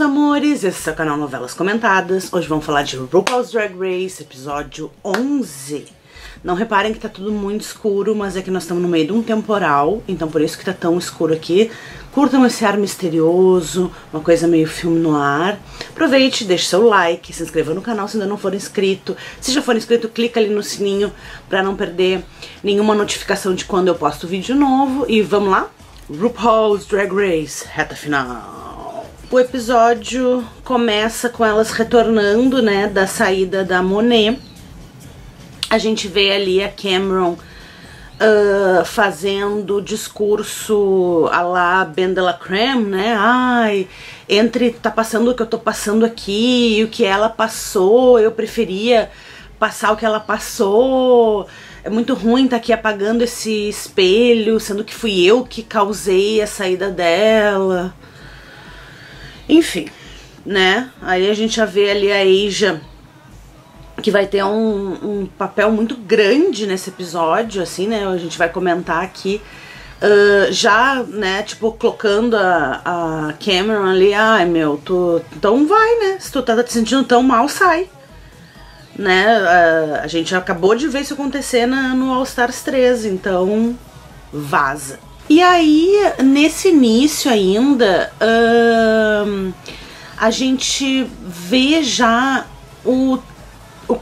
meus amores, esse é o canal Novelas Comentadas. Hoje vamos falar de RuPaul's Drag Race, episódio 11. Não reparem que tá tudo muito escuro, mas é que nós estamos no meio de um temporal, então por isso que tá tão escuro aqui. Curtam esse ar misterioso, uma coisa meio filme no ar. Aproveite, deixe seu like, se inscreva no canal se ainda não for inscrito. Se já for inscrito, clica ali no sininho pra não perder nenhuma notificação de quando eu posto vídeo novo. E vamos lá? RuPaul's Drag Race, reta final. O episódio começa com elas retornando, né, da saída da Monet. A gente vê ali a Cameron fazendo discurso à la Ben de la Creme, né? Ai, entre tá passando o que eu tô passando aqui e o que ela passou, eu preferia passar o que ela passou. É muito ruim tá aqui apagando esse espelho, sendo que fui eu que causei a saída dela. Enfim, né? Aí a gente já vê ali a Asia, que vai ter um papel muito grande nesse episódio, assim, né? A gente vai comentar aqui, já, né, tipo, colocando a Cameron ali. Ai, meu, então vai, né? Se tu tá te sentindo tão mal, sai. Né? A gente acabou de ver isso acontecer no All Stars 13, então vaza. E aí, nesse início ainda, a gente vê já o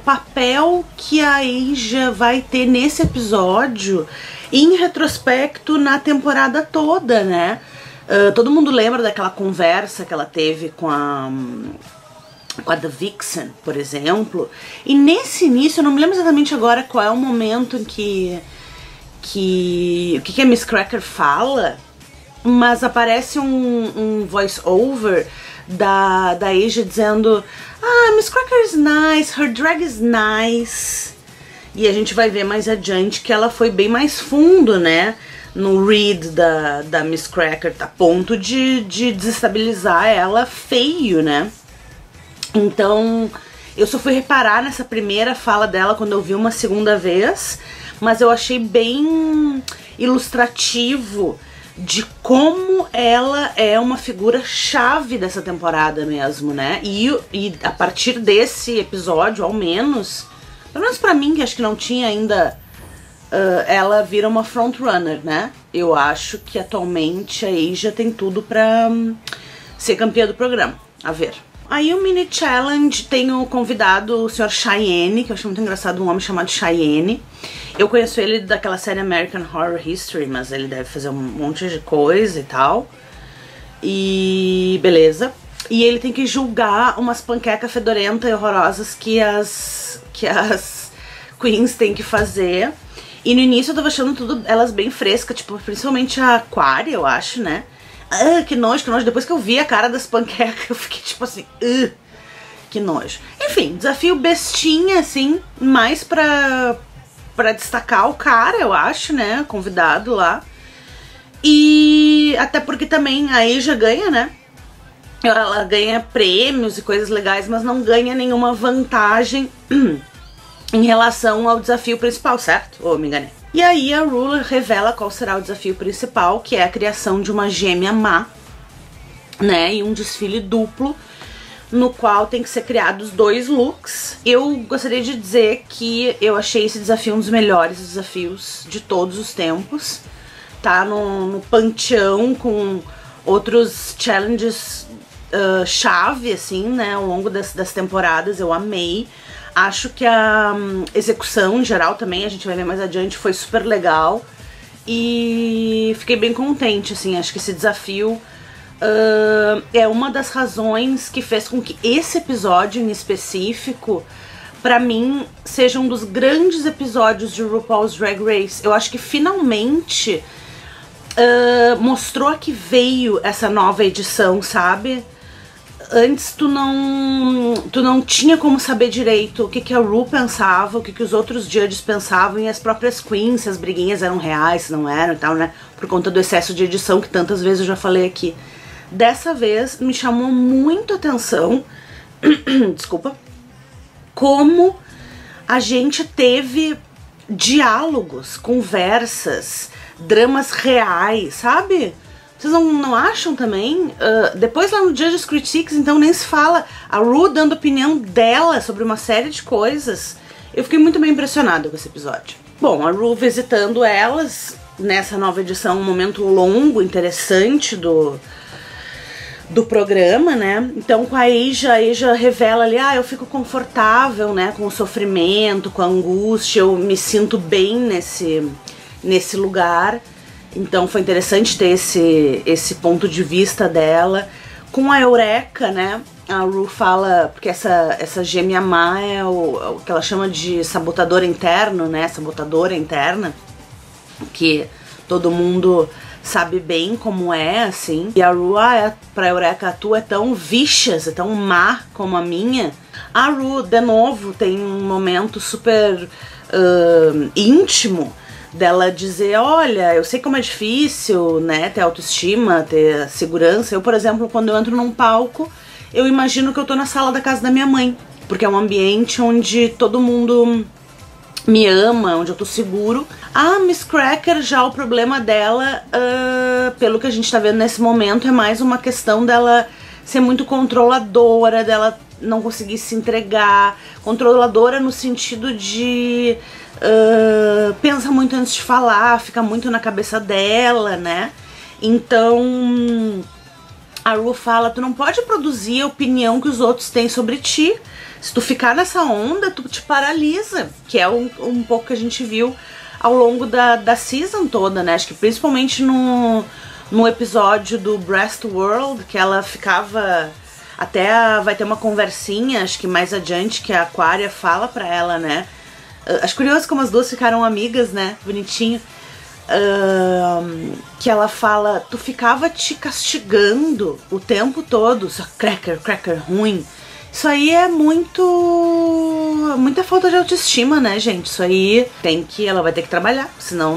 papel que a Asia vai ter nesse episódio em retrospecto na temporada toda, né? Todo mundo lembra daquela conversa que ela teve com a The Vixen, por exemplo. E nesse início, eu não me lembro exatamente agora qual é o momento em que a Miss Cracker fala, mas aparece um voice over da Asia dizendo: ah, Miss Cracker is nice, her drag is nice. E a gente vai ver mais adiante que ela foi bem mais fundo, né, no read da Miss Cracker, a ponto de desestabilizar ela feio, né. Então eu só fui reparar nessa primeira fala dela quando eu vi uma segunda vez, mas eu achei bem ilustrativo de como ela é uma figura chave dessa temporada mesmo, né? E a partir desse episódio, ao menos, pelo menos pra mim, que acho que não tinha ainda, ela vira uma frontrunner, né? Eu acho que atualmente a Asia tem tudo pra ser campeã do programa. A ver. Aí o mini challenge tem o convidado, o Sr. Cheyenne, que eu acho muito engraçado, um homem chamado Cheyenne. Eu conheço ele daquela série American Horror History, mas ele deve fazer um monte de coisa e tal. E beleza. E ele tem que julgar umas panquecas fedorentas e horrorosas que as queens têm que fazer. E no início eu tava achando tudo elas bem frescas, tipo, principalmente a Aquaria, eu acho, né? Ah, que nojo, que nojo. Depois que eu vi a cara das panquecas, eu fiquei tipo assim, que nojo. Enfim, desafio bestinha, assim, mais pra destacar o cara, eu acho, né, convidado lá. E até porque também a Asia ganha, né? Ela ganha prêmios e coisas legais, mas não ganha nenhuma vantagem em relação ao desafio principal, certo? Ou me enganei? E aí a Ru revela qual será o desafio principal, que é a criação de uma gêmea má, né, e um desfile duplo, no qual tem que ser criados 2 looks. Eu gostaria de dizer que eu achei esse desafio um dos melhores desafios de todos os tempos. Tá no panteão com outros challenges chave, assim, né, ao longo das temporadas. Eu amei. Acho que a execução em geral também, a gente vai ver mais adiante, foi super legal. E fiquei bem contente, assim, acho que esse desafio é uma das razões que fez com que esse episódio em específico, pra mim, seja um dos grandes episódios de RuPaul's Drag Race. Eu acho que finalmente mostrou que veio essa nova edição, sabe? Antes tu não tinha como saber direito o que a Ru pensava, o que os outros judges pensavam, e as próprias queens, se as briguinhas eram reais, se não eram e tal, né? Por conta do excesso de edição que tantas vezes eu já falei aqui. Dessa vez me chamou muito a atenção, desculpa, como a gente teve diálogos, conversas, dramas reais, sabe? Vocês não acham também? Depois lá no Judges Critiques, então nem se fala. A Ru dando opinião dela sobre uma série de coisas. Eu fiquei muito bem impressionada com esse episódio. Bom, a Ru visitando elas nessa nova edição, um momento longo, interessante do programa, né? Então com a Asia revela ali, eu fico confortável, né, com o sofrimento, com a angústia, eu me sinto bem nesse lugar. Então foi interessante ter esse ponto de vista dela. Com a Eureka, né, a Ru fala, porque essa gêmea má é o que ela chama de sabotador interno, né, sabotadora interna, que todo mundo sabe bem como é, assim. E a Ru, pra Eureka, a tua é tão vicious, é tão má como a minha. A Ru, de novo, tem um momento super íntimo dela dizer, olha, eu sei como é difícil, né, ter autoestima, ter segurança. Eu, por exemplo, quando eu entro num palco, eu imagino que eu tô na sala da casa da minha mãe, porque é um ambiente onde todo mundo me ama, onde eu tô seguro. A Miss Cracker, já o problema dela, pelo que a gente tá vendo nesse momento, é mais uma questão dela ser muito controladora, dela não conseguir se entregar. Controladora no sentido de pensa muito antes de falar, fica muito na cabeça dela, né? Então a Ru fala, tu não pode produzir a opinião que os outros têm sobre ti. Se tu ficar nessa onda, tu te paralisa, que é um pouco que a gente viu ao longo da season toda, né? Acho que principalmente no episódio do Breast World, que ela ficava... Até vai ter uma conversinha, acho que mais adiante, que a Aquaria fala pra ela, né? Acho curioso como as duas ficaram amigas, né? Bonitinho. Que ela fala, tu ficava te castigando o tempo todo, só cracker ruim. Isso aí é muita falta de autoestima, né, gente? Isso aí ela vai ter que trabalhar, senão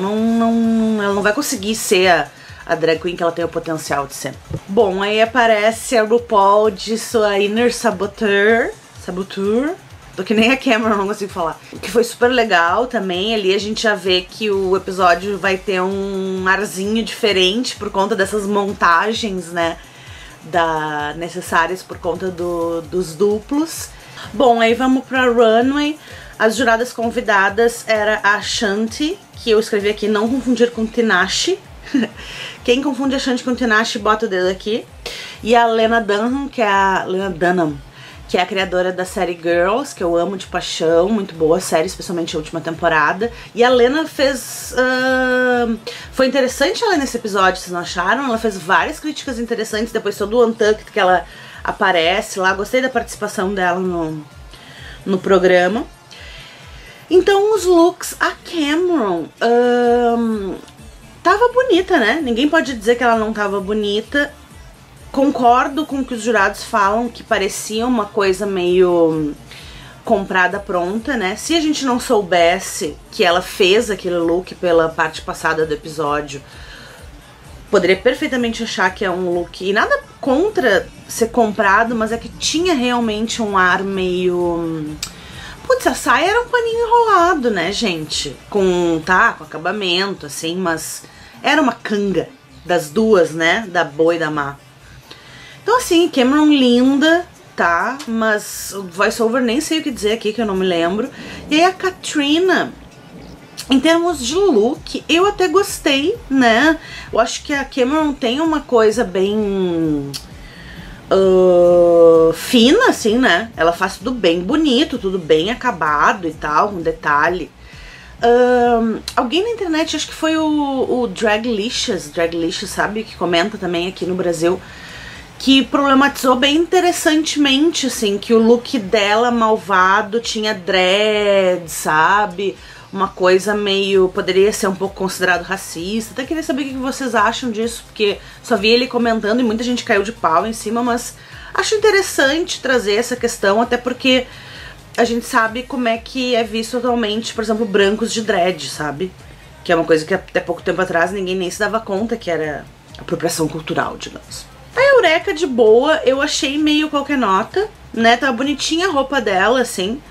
ela não vai conseguir ser a drag queen que ela tem o potencial de ser. Bom, aí aparece a RuPaul de sua inner saboteur. Tô que nem a Cameron, não consigo falar. O que foi super legal também, ali a gente já vê que o episódio vai ter um arzinho diferente por conta dessas montagens, né, necessárias por conta dos duplos. Bom, aí vamos pra runway. As juradas convidadas era a Shanti, que eu escrevi aqui, não confundir com Tinashe. Quem confunde a Shanti com Tinashe, bota o dedo aqui. E a Lena Dunham, que é a criadora da série Girls, que eu amo de paixão, muito boa série, especialmente a última temporada. E a Lena fez... foi interessante ela nesse episódio, vocês não acharam? Ela fez várias críticas interessantes, depois todo o Untucked que ela aparece lá. Gostei da participação dela no programa. Então os looks, a Cameron... tava bonita, né? Ninguém pode dizer que ela não tava bonita. Concordo com o que os jurados falam, que parecia uma coisa meio comprada pronta, né? Se a gente não soubesse que ela fez aquele look pela parte passada do episódio, poderia perfeitamente achar que é um look... E nada contra ser comprado, mas é que tinha realmente um ar meio... Putz, a saia era um paninho enrolado, né, gente? Com acabamento, assim, mas era uma canga das duas, né? Da boa e da má. Então assim, Cameron linda, tá? Mas o voiceover nem sei o que dizer aqui, que eu não me lembro. E aí a Katrina, em termos de look, eu até gostei, né? Eu acho que a Cameron tem uma coisa bem... fina, assim, né? Ela faz tudo bem bonito, tudo bem acabado e tal, com detalhe. Alguém na internet, acho que foi o Draglicious, sabe? Que comenta também aqui no Brasil, que problematizou bem interessantemente, assim, que o look dela malvado tinha dread, sabe? Uma coisa meio... poderia ser um pouco considerado racista. Até queria saber o que vocês acham disso, porque só vi ele comentando e muita gente caiu de pau em cima, mas acho interessante trazer essa questão, até porque a gente sabe como é que é visto atualmente, por exemplo, brancos de dread, sabe? Que é uma coisa que até pouco tempo atrás ninguém nem se dava conta que era apropriação cultural, digamos. A Eureka de boa, eu achei meio qualquer nota, né? Tá bonitinha a roupa dela, assim.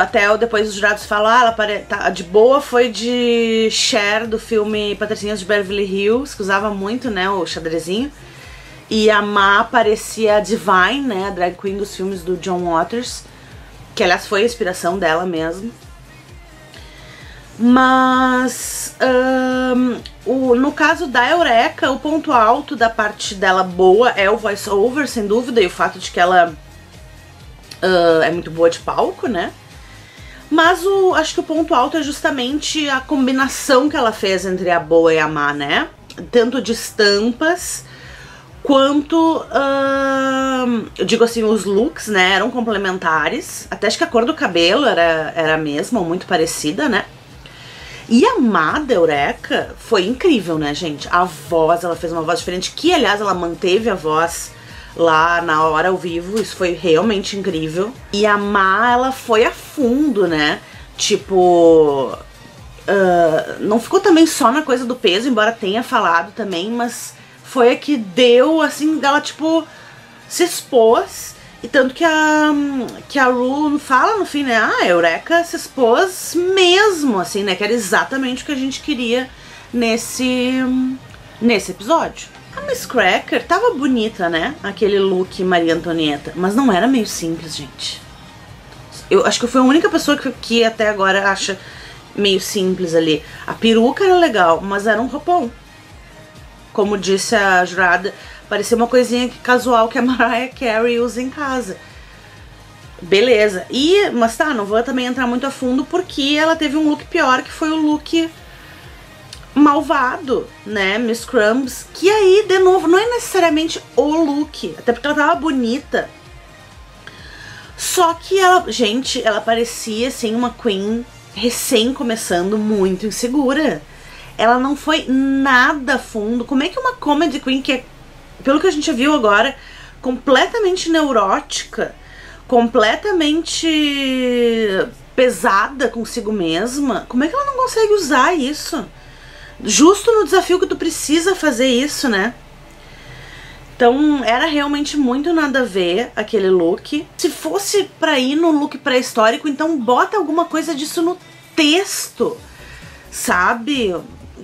Até depois os jurados falam, a de boa foi de Cher, do filme Patricinhas de Beverly Hills, que usava muito, né, o xadrezinho. E a má parecia a Divine, né, a drag queen dos filmes do John Waters, que aliás foi a inspiração dela mesmo. Mas no caso da Eureka, o ponto alto da parte dela boa é o voice-over, sem dúvida, e o fato de que ela é muito boa de palco, né? Mas acho que o ponto alto é justamente a combinação que ela fez entre a boa e a má, né? Tanto de estampas quanto, eu digo assim, os looks, né, eram complementares. Até acho que a cor do cabelo era a mesma, ou muito parecida, né? E a má da Eureka foi incrível, né, gente? A voz, ela fez uma voz diferente, que aliás ela manteve a voz lá na hora ao vivo, isso foi realmente incrível. E a má, ela foi a fundo, né? Tipo, não ficou também só na coisa do peso, embora tenha falado também, mas foi a que deu, assim, ela tipo se expôs. E tanto que a Ru fala no fim, né, a Eureka se expôs mesmo, assim, né, que era exatamente o que a gente queria nesse episódio. A Miss Cracker tava bonita, né, aquele look Maria Antonieta, mas não era meio simples, gente. Eu acho que eu fui a única pessoa que até agora acha meio simples ali. A peruca era legal, mas era um roupão. Como disse a jurada, parecia uma coisinha casual que a Mariah Carey usa em casa. Beleza. Mas tá, não vou também entrar muito a fundo porque ela teve um look pior, que foi o look malvado, né? Miss Crumbs. Que aí, de novo, não é necessariamente o look, até porque ela tava bonita. Só que ela, gente, ela parecia assim uma queen recém começando, muito insegura. Ela não foi nada fundo. Como é que uma comedy queen que é, pelo que a gente viu agora, completamente neurótica, completamente pesada consigo mesma, como é que ela não consegue usar isso? Justo no desafio que tu precisa fazer isso, né? Então era realmente muito nada a ver aquele look. Se fosse pra ir no look pré-histórico, então bota alguma coisa disso no texto, sabe?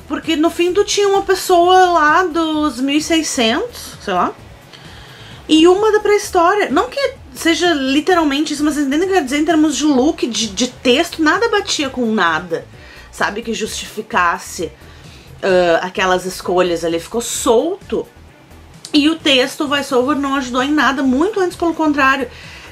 Porque no fim tu tinha uma pessoa lá dos 1600, sei lá, e uma da pré-história. Não que seja literalmente isso, mas vocês entendem o que eu quero dizer em termos de look, de texto, nada batia com nada, sabe? Que justificasse aquelas escolhas ali, ficou solto. E o texto, o voice-over, não ajudou em nada, muito antes pelo contrário.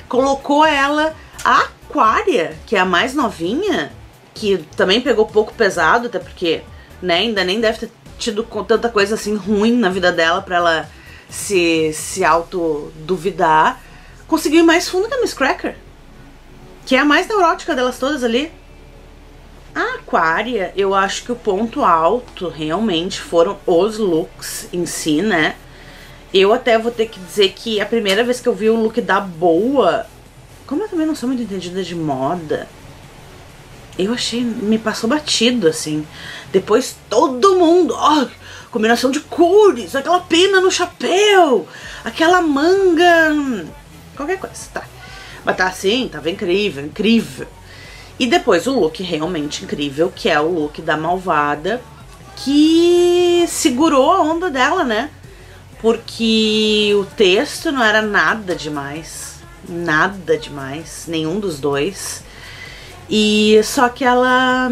Colocou ela, a Aquária, que é a mais novinha, que também pegou pouco pesado, até porque, né, ainda nem deve ter tido tanta coisa assim ruim na vida dela pra ela se auto-duvidar. Conseguiu ir mais fundo que a Miss Cracker, que é a mais neurótica delas todas ali. A Aquária, eu acho que o ponto alto realmente foram os looks em si, né? Eu até vou ter que dizer que a primeira vez que eu vi o look da Boa, como eu também não sou muito entendida de moda, eu achei, me passou batido, assim. Depois todo mundo, ó, combinação de cores, aquela pena no chapéu, aquela manga, qualquer coisa, tá. Mas tá assim, tava incrível, incrível. E depois o look realmente incrível, que é o look da Malvada, que segurou a onda dela, né? Porque o texto não era nada demais, nenhum dos dois. E só que ela,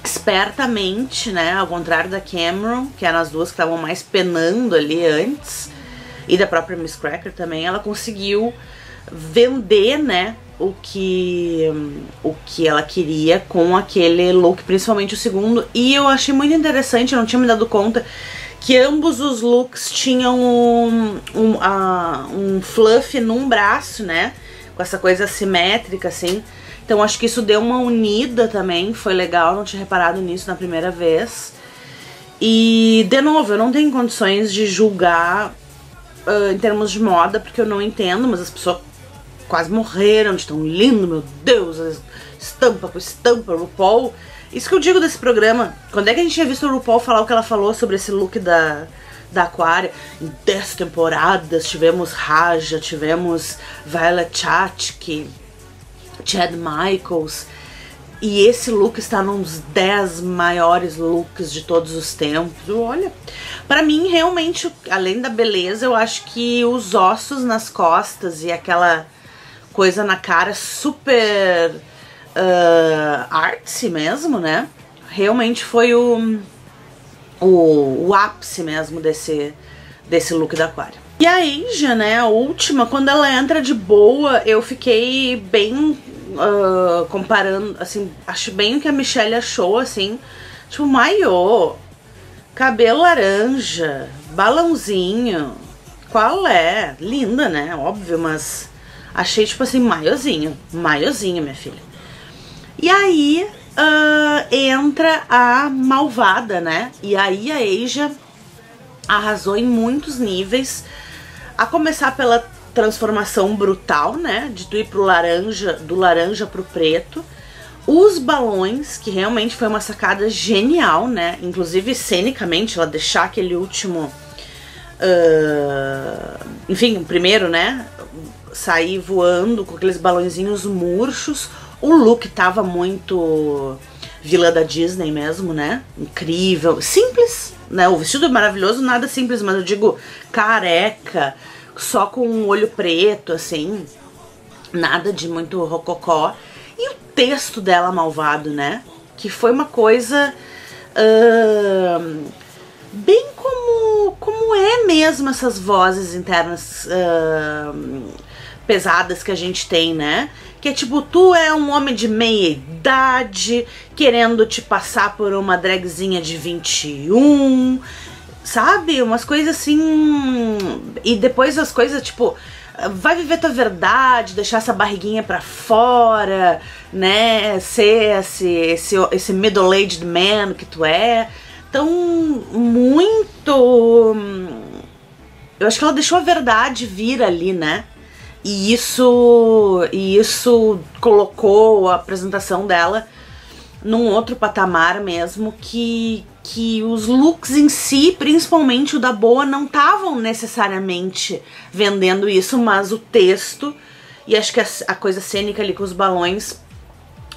espertamente, né, ao contrário da Cameron, que eram as duas que estavam mais penando ali antes, e da própria Miss Cracker também, ela conseguiu vender, né, o que ela queria com aquele look, principalmente o segundo. E eu achei muito interessante, eu não tinha me dado conta que ambos os looks tinham um fluff num braço, né? Com essa coisa assimétrica, assim. Então acho que isso deu uma unida também, foi legal, não tinha reparado nisso na primeira vez. E, de novo, eu não tenho condições de julgar em termos de moda, porque eu não entendo, mas as pessoas quase morreram de tão lindo, meu Deus, estampa com estampa, RuPaul. Isso que eu digo desse programa. Quando é que a gente tinha visto o RuPaul falar o que ela falou sobre esse look da Aquária? Em 10 temporadas tivemos Raja, tivemos Violet Chachki, Chad Michaels. E esse look está nos 10 maiores looks de todos os tempos. Olha, pra mim, realmente, além da beleza, eu acho que os ossos nas costas e aquela coisa na cara super artsy mesmo, né? Realmente foi o ápice mesmo desse look da Aquaria. E a Asia, né, a última, quando ela entra de boa, eu fiquei bem comparando, assim, acho bem o que a Michelle achou, assim, tipo, maiô, cabelo laranja, balãozinho, qual é? Linda, né, óbvio, mas achei, tipo assim, maiozinho, minha filha. E aí entra a malvada, né, e aí a Asia arrasou em muitos níveis, a começar pela transformação brutal, né, de tu ir pro laranja, do laranja pro preto, os balões, que realmente foi uma sacada genial, né, inclusive cenicamente, ela deixar aquele último, enfim, o primeiro, né, sair voando com aqueles balõezinhos murchos, o look tava muito Vila da Disney mesmo, né, incrível, simples, né, o vestido é maravilhoso, nada simples, mas eu digo careca, só com um olho preto, assim, nada de muito rococó. E o texto dela malvado, né, que foi uma coisa bem como é mesmo essas vozes internas pesadas que a gente tem, né, que é tipo, tu é um homem de meia idade, querendo te passar por uma dragzinha de 21, sabe? Umas coisas assim. E depois as coisas, tipo, vai viver tua verdade, deixar essa barriguinha pra fora, né? Ser esse middle-aged man que tu é. Então, muito. Eu acho que ela deixou a verdade vir ali, né? E isso colocou a apresentação dela num outro patamar mesmo, que os looks em si, principalmente o da Boa, não estavam necessariamente vendendo isso, mas o texto e acho que a coisa cênica ali com os balões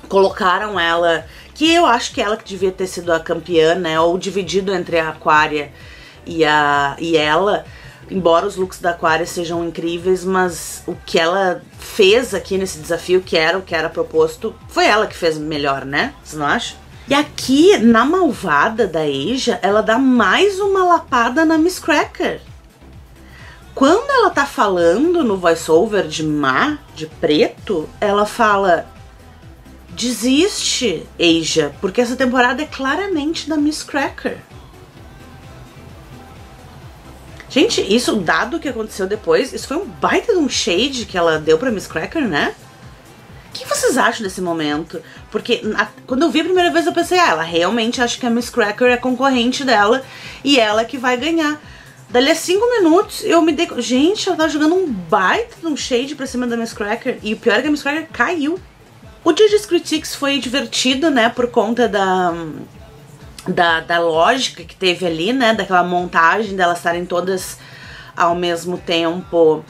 colocaram ela, que eu acho que ela que devia ter sido a campeã, né, ou dividido entre a Aquaria e ela. Embora os looks da Aquaria sejam incríveis, mas o que ela fez aqui nesse desafio, que era o que era proposto, foi ela que fez melhor, né? Vocês não acham? E aqui, na malvada da Asia, ela dá mais uma lapada na Miss Cracker. Quando ela tá falando no voice-over de má, de preto, ela fala: desiste, Asia, porque essa temporada é claramente da Miss Cracker. Gente, isso, dado o que aconteceu depois, isso foi um baita de um shade que ela deu pra Miss Cracker, né? O que vocês acham desse momento? Porque quando eu vi a primeira vez eu pensei, ela realmente acha que a Miss Cracker é concorrente dela e ela que vai ganhar. Dali a 5 minutos eu me dei... Gente, ela tava jogando um baita de um shade pra cima da Miss Cracker e o pior é que a Miss Cracker caiu. O Judges Critiques foi divertido, né, por conta da lógica que teve ali, né, daquela montagem delas estarem todas ao mesmo tempo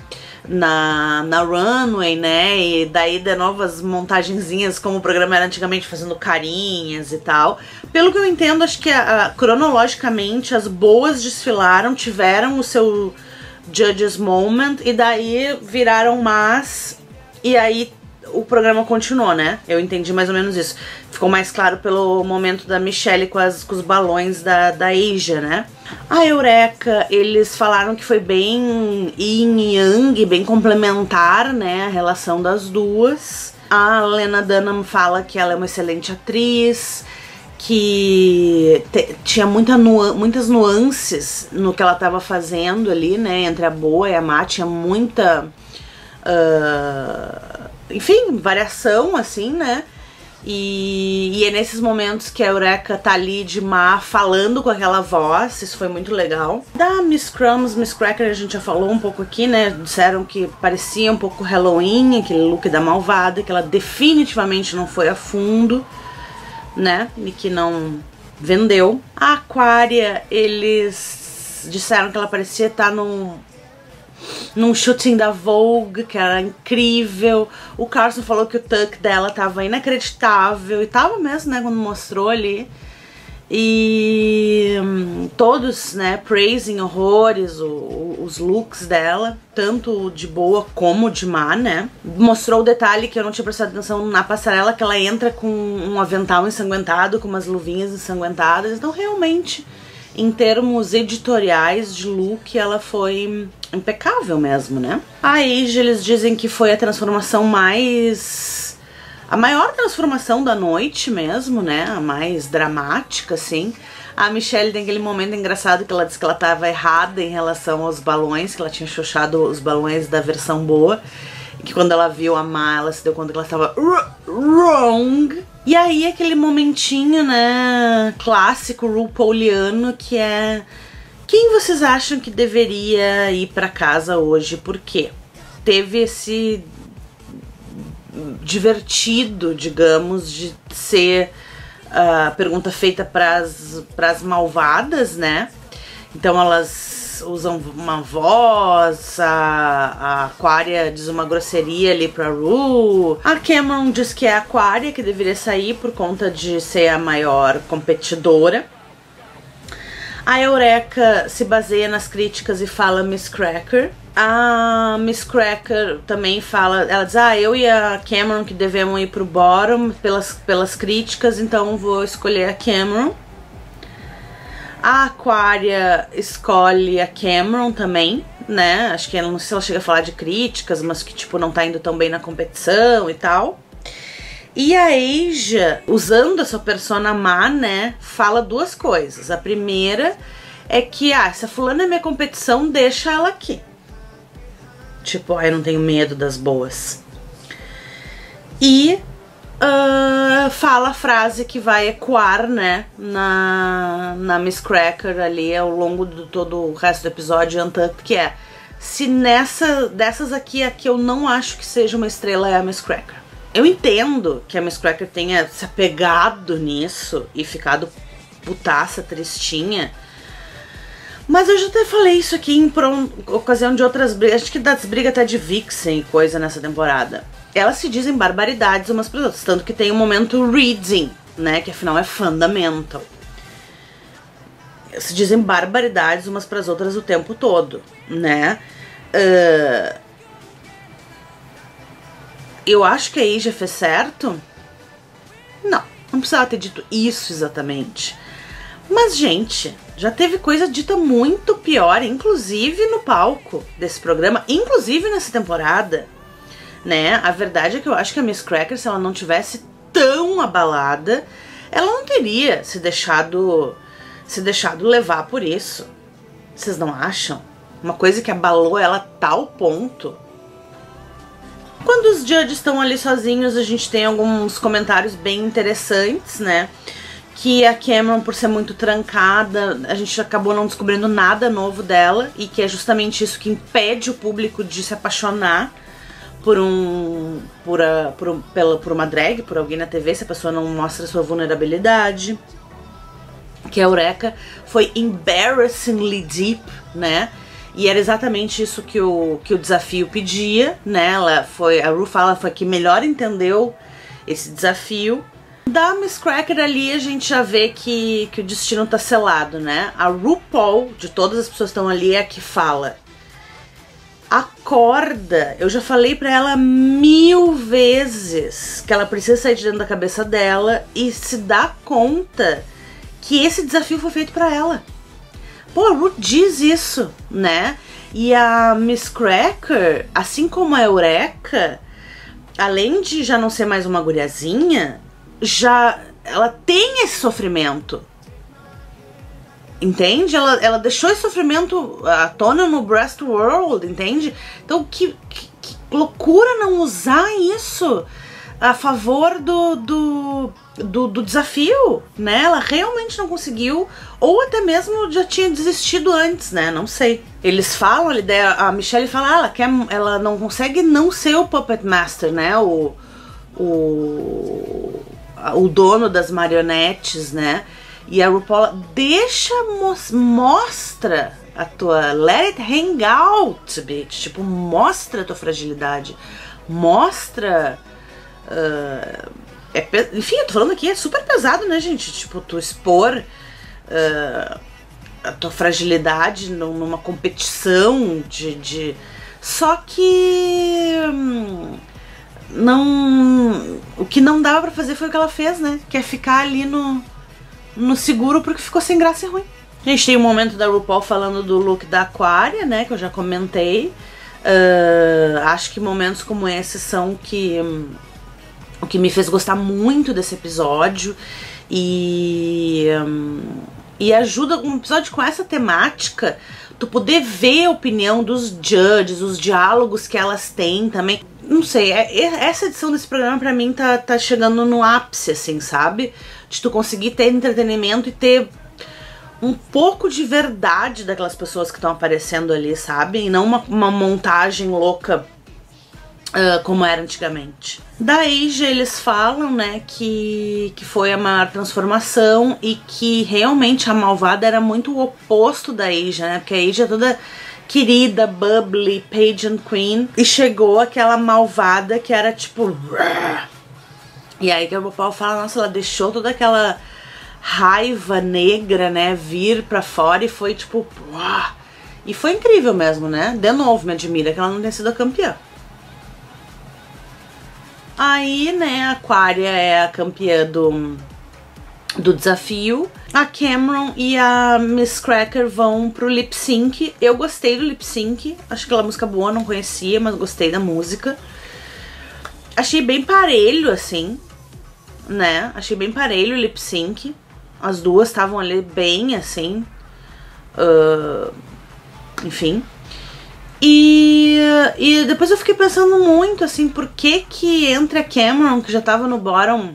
na runway, né, e daí de novas montagenzinhas como o programa era antigamente, fazendo carinhas e tal. Pelo que eu entendo, acho que cronologicamente as boas desfilaram, tiveram o seu Judges Moment e daí viraram más e aí o programa continuou, né? Eu entendi mais ou menos isso. Ficou mais claro pelo momento da Michelle com os balões da Asia, né? A Eureka, eles falaram que foi bem yin e yang, bem complementar, né? A relação das duas. A Lena Dunham fala que ela é uma excelente atriz, que tinha muitas nuances no que ela estava fazendo ali, né? Entre a Boa e a Má, tinha muita... enfim, variação, assim, né? E é nesses momentos que a Eureka tá ali de má, falando com aquela voz, isso foi muito legal. Da Miss Crumbs, Miss Cracker, a gente já falou um pouco aqui, né? Disseram que parecia um pouco Halloween, aquele look da malvada, que ela definitivamente não foi a fundo, né? E que não vendeu. A Aquaria, eles disseram que ela parecia estar num num shooting da Vogue, que era incrível. O Carson falou que o tuck dela tava inacreditável, e tava mesmo, né, quando mostrou ali. E todos, né, praising horrores os looks dela, tanto de boa como de má, né. Mostrou o detalhe que eu não tinha prestado atenção na passarela, que ela entra com um avental ensanguentado, com umas luvinhas ensanguentadas. Então realmente, em termos editoriais de look, ela foi impecável mesmo, né. Aí eles dizem que foi a transformação a maior transformação da noite mesmo, né? A mais dramática, assim. A Michelle tem aquele momento engraçado que ela disse que ela tava errada em relação aos balões, que ela tinha xoxado os balões da versão boa. E que quando ela viu a má, ela se deu conta que ela estava wrong. E aí aquele momentinho, né, clássico RuPauliano, que é: quem vocês acham que deveria ir pra casa hoje? Por quê? Teve esse divertido, digamos, de ser a pergunta feita pras malvadas, né? Então elas usam uma voz, a Aquaria diz uma grosseria ali pra Ru, a Cameron diz que é a Aquaria que deveria sair por conta de ser a maior competidora. A Eureka se baseia nas críticas e fala Miss Cracker. A Miss Cracker também fala, ela diz: eu e a Cameron que devemos ir pro bottom pelas críticas, então vou escolher a Cameron. A Aquaria escolhe a Cameron também, né? Acho que ela, não sei se ela chega a falar de críticas, mas que tipo não tá indo tão bem na competição e tal. E a Asia, usando a sua persona má, né, fala duas coisas. A primeira é que, se a fulana é minha competição, deixa ela aqui. Tipo, eu não tenho medo das boas. E fala a frase que vai ecoar, né, na Miss Cracker ali ao longo de todo o resto do episódio, que é: se dessas aqui, a que eu não acho que seja uma estrela é a Miss Cracker. Eu entendo que a Miss Cracker tenha se apegado nisso e ficado putaça, tristinha. Mas eu já até falei isso aqui em ocasião de outras brigas. Acho que das brigas até de Vixen e coisa nessa temporada. Elas se dizem barbaridades umas para as outras. Tanto que tem o momento reading, né? Que afinal é fundamental. Se dizem barbaridades umas para as outras o tempo todo, né? Eu acho que a Asia fez certo? Não precisava ter dito isso exatamente. Mas, gente, já teve coisa dita muito pior, inclusive no palco desse programa, inclusive nessa temporada, né? A verdade é que eu acho que a Miss Cracker, se ela não tivesse tão abalada, ela não teria se deixado levar por isso. Vocês não acham? Uma coisa que abalou ela a tal ponto. Quando os judges estão ali sozinhos, a gente tem alguns comentários bem interessantes, né? Que a Cameron, por ser muito trancada, a gente acabou não descobrindo nada novo dela, e que é justamente isso que impede o público de se apaixonar por uma drag, por alguém na TV, se a pessoa não mostra sua vulnerabilidade. Que a Eureka foi embarrassingly deep, né? E era exatamente isso que o desafio pedia, né? A Ru fala, foi a que melhor entendeu esse desafio. Da Miss Cracker ali a gente já vê que o destino tá selado, né? A RuPaul, de todas as pessoas que estão ali, é a que fala: acorda. Eu já falei pra ela 1000 vezes que ela precisa sair de dentro da cabeça dela e se dar conta que esse desafio foi feito pra ela. Pô, a Ru diz isso, né? E a Miss Cracker, assim como a Eureka, além de já não ser mais uma guriazinha, ela tem esse sofrimento. Entende? Ela deixou esse sofrimento à tona no Breast World, entende? Então que loucura não usar isso a favor do desafio, né? Ela realmente não conseguiu, ou até mesmo já tinha desistido antes, né? Não sei. Eles falam, a Michelle fala, ela não consegue não ser o Puppet Master, né? O dono das marionetes, né? E a RuPaul mostra a tua let it hang out, bitch. Tipo, mostra a tua fragilidade. Mostra... enfim, eu tô falando aqui, é super pesado, né, gente? Tipo, tu expor a tua fragilidade numa competição de... Só que... o que não dava pra fazer foi o que ela fez, né? Que é ficar ali no seguro porque ficou sem graça e ruim. A gente tem um momento da RuPaul falando do look da Aquaria, né? Que eu já comentei. Acho que momentos como esse são o que me fez gostar muito desse episódio. E ajuda um episódio com essa temática, tu poder ver a opinião dos judges, os diálogos que elas têm também. Não sei, essa edição desse programa pra mim tá chegando no ápice, assim, sabe? De tu conseguir ter entretenimento e ter um pouco de verdade daquelas pessoas que estão aparecendo ali, sabe? E não uma montagem louca como era antigamente. Da Asia eles falam, né, que foi a maior transformação e que realmente a malvada era muito o oposto da Asia, né? Porque a Asia é toda querida, bubbly, pageant queen, e chegou aquela malvada que era tipo... E aí que a RuPaul fala, nossa, ela deixou toda aquela raiva negra, né, vir pra fora e foi tipo... E foi incrível mesmo, né? De novo, me admira que ela não tenha sido a campeã. Aí, né, a Aquaria é a campeã do desafio. A Cameron e a Miss Cracker vão pro lip sync. Eu gostei do lip sync. Acho que aquela música boa, não conhecia, mas gostei da música. Achei bem parelho, assim, né? Achei bem parelho o lip sync. As duas estavam ali bem, assim. Enfim. E depois eu fiquei pensando muito, assim, por que entre a Cameron, que já tava no bottom,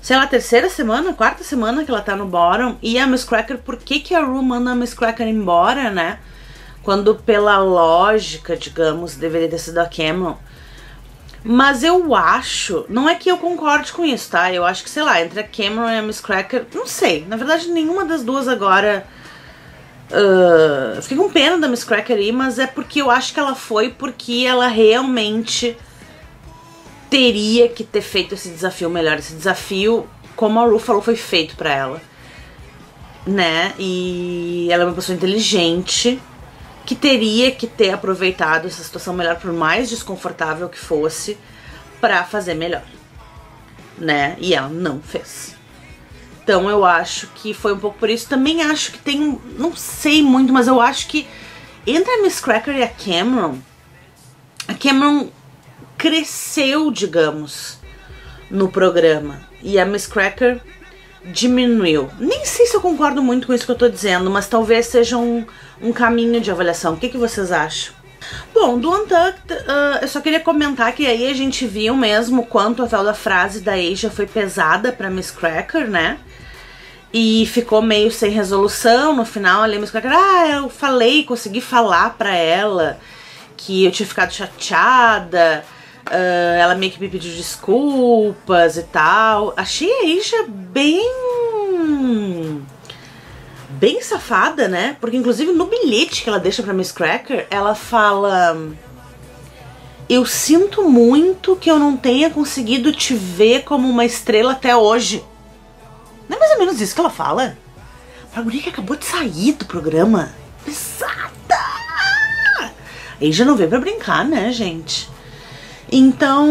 sei lá, terceira semana, quarta semana que ela tá no bottom, e a Miss Cracker, por que a Ru manda a Miss Cracker embora, né? Quando pela lógica, digamos, deveria ter sido a Cameron. Mas eu acho, não é que eu concorde com isso, tá? Eu acho que, sei lá, entre a Cameron e a Miss Cracker, não sei, na verdade nenhuma das duas agora... fiquei com pena da Miss Cracker aí, mas é porque eu acho que ela foi porque ela realmente teria que ter feito esse desafio melhor. Esse desafio, como a Ru falou, foi feito pra ela, né? E ela é uma pessoa inteligente que teria que ter aproveitado essa situação melhor, por mais desconfortável que fosse, pra fazer melhor, né? E ela não fez. Então eu acho que foi um pouco por isso. Também acho que tem, não sei muito, mas eu acho que entre a Miss Cracker e a Cameron cresceu, digamos, no programa. E a Miss Cracker diminuiu. Nem sei se eu concordo muito com isso que eu tô dizendo, mas talvez seja um caminho de avaliação. O que vocês acham? Bom, do Untucked, eu só queria comentar que aí a gente viu mesmo quanto a tal da frase da Asia foi pesada pra Miss Cracker, né? E ficou meio sem resolução no final ali. Miss Cracker, eu falei, consegui falar pra ela que eu tinha ficado chateada. Ela meio que me pediu desculpas e tal. Achei a Asia bem safada, né? Porque inclusive no bilhete que ela deixa pra Miss Cracker, ela fala: eu sinto muito que eu não tenha conseguido te ver como uma estrela até hoje. Não é mais ou menos isso que ela fala? Pra guria que acabou de sair do programa. Pesada! Aí já não veio pra brincar, né, gente? Então...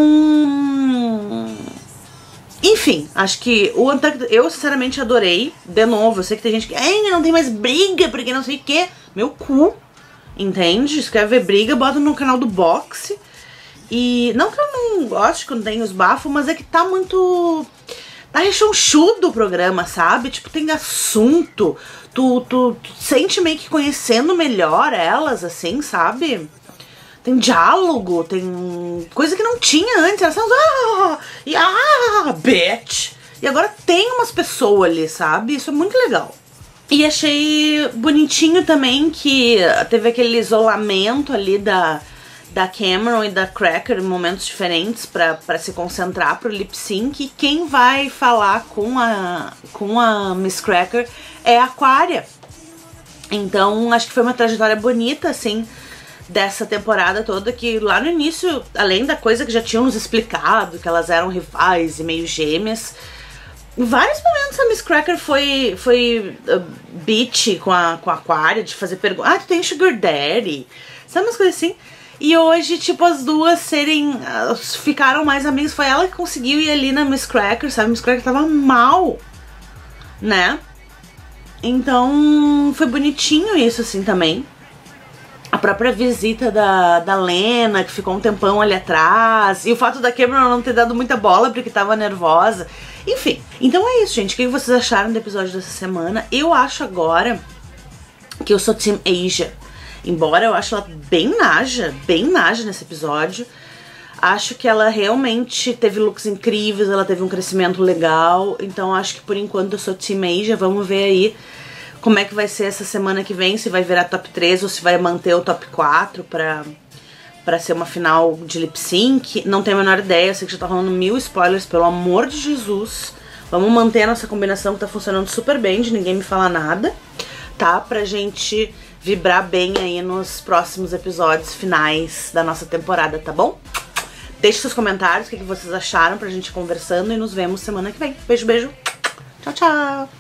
enfim, acho que o Untucked eu sinceramente adorei. De novo, eu sei que tem gente que ainda não tem mais briga, porque não sei o que. Meu cu, entende? Se quer ver briga, bota no canal do boxe. E não que eu não goste quando tem os bafos, mas é que tá muito... tá rechonchudo o programa, sabe? Tipo, tem assunto. Tu sente meio que conhecendo melhor elas, assim, sabe? Tem diálogo, tem coisa que não tinha antes. Elas são bitch. E agora tem umas pessoas ali, sabe? Isso é muito legal. E achei bonitinho também que teve aquele isolamento ali da Cameron e da Cracker em momentos diferentes pra se concentrar pro lip sync. E quem vai falar com a Miss Cracker é a Aquaria. Então, acho que foi uma trajetória bonita, assim, dessa temporada toda, que lá no início, além da coisa que já tinham nos explicado, que elas eram rivais e meio gêmeas, em vários momentos a Miss Cracker foi bitch com a Aquaria, de fazer perguntas. Ah, tu tem Sugar Daddy? Sabe umas coisas assim? E hoje, tipo, as duas ficaram mais amigas. Foi ela que conseguiu ir ali na Miss Cracker, sabe? Miss Cracker tava mal, né? Então, foi bonitinho isso, assim, também. A própria visita da Lena, que ficou um tempão ali atrás. E o fato da Cameron não ter dado muita bola porque tava nervosa. Enfim, então é isso, gente. O que vocês acharam do episódio dessa semana? Eu acho agora que eu sou Team Asia. Embora eu acho ela bem naja nesse episódio. Acho que ela realmente teve looks incríveis, ela teve um crescimento legal. Então acho que por enquanto eu sou Team Asia. Vamos ver aí como é que vai ser essa semana que vem, se vai virar top 3 ou se vai manter o top 4 pra ser uma final de lip sync. Não tenho a menor ideia, eu sei que já tá rolando 1000 spoilers, pelo amor de Jesus. Vamos manter a nossa combinação que tá funcionando super bem, de ninguém me falar nada, tá? Pra gente vibrar bem aí nos próximos episódios finais da nossa temporada, tá bom? Deixe seus comentários, o que vocês acharam pra gente ir conversando e nos vemos semana que vem. Beijo, beijo. Tchau, tchau.